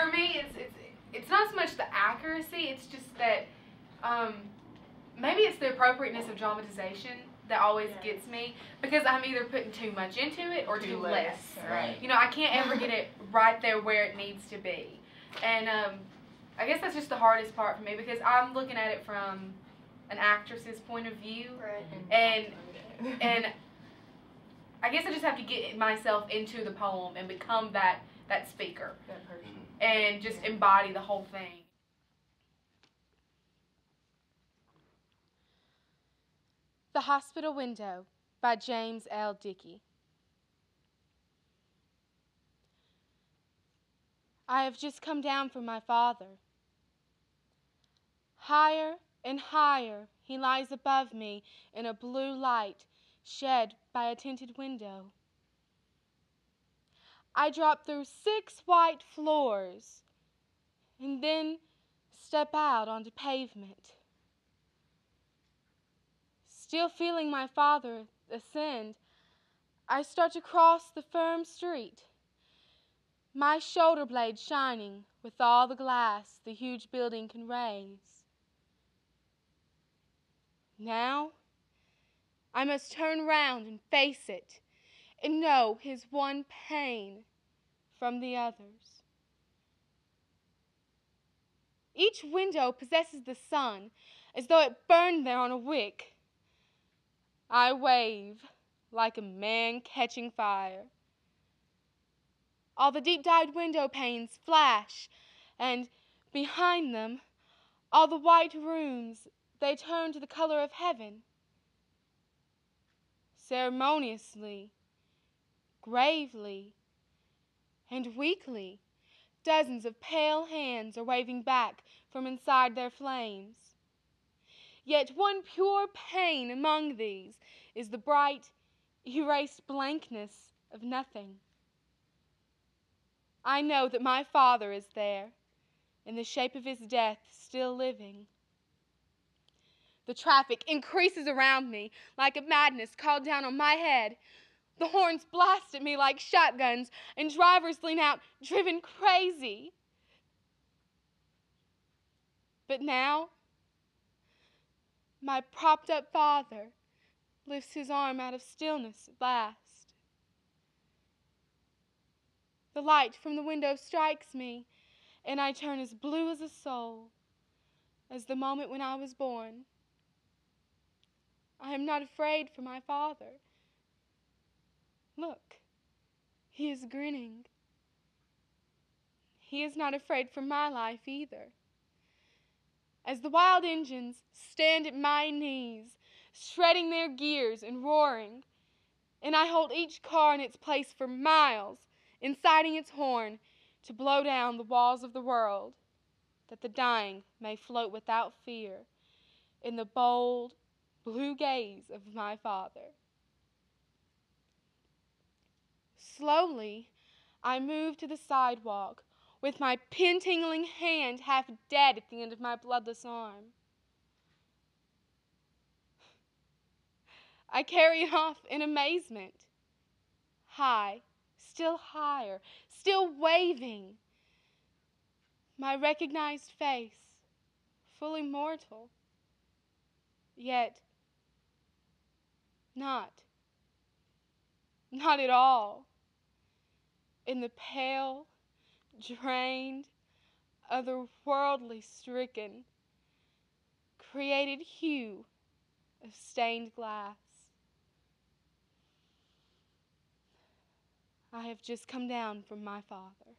for me, it's not so much the accuracy. It's just that maybe it's the appropriateness of dramatization that always gets me, because I'm either putting too much into it or too less. Right. You know, I can't ever get it right there where it needs to be. And I guess that's just the hardest part for me, because I'm looking at it from an actress's point of view. Right. And I guess I just have to get myself into the poem and become that speaker. That person. And just embody the whole thing. The Hospital Window by James L. Dickey. I have just come down from my father. Higher and higher he lies above me in a blue light shed by a tinted window. I drop through 6 white floors and then step out onto pavement. Still feeling my father ascend, I start to cross the firm street, my shoulder blade shining with all the glass the huge building can raise. Now, I must turn round and face it and know his one pain from the others. Each window possesses the sun as though it burned there on a wick. I wave like a man catching fire. All the deep-dyed window panes flash, and behind them, all the white rooms, they turn to the color of heaven. Ceremoniously, gravely, and weakly, dozens of pale hands are waving back from inside their flames. Yet one pure pain among these is the bright, erased blankness of nothing. I know that my father is there, in the shape of his death, still living. The traffic increases around me like a madness called down on my head. The horns blast at me like shotguns, and drivers lean out, driven crazy. But now, my propped-up father lifts his arm out of stillness at last. The light from the window strikes me, and I turn as blue as a soul as the moment when I was born. I am not afraid for my father. Look, he is grinning. He is not afraid for my life either. As the wild engines stand at my knees, shredding their gears and roaring, and I hold each car in its place for miles, inciting its horn to blow down the walls of the world, that the dying may float without fear in the bold, blue gaze of my father. Slowly, I move to the sidewalk, with my pin-tingling hand half dead at the end of my bloodless arm. I carry it off in amazement. High, still higher, still waving. My recognized face, fully mortal, yet not at all. In the pale, drained, otherworldly stricken, created hue of stained glass. I have just come down from my father.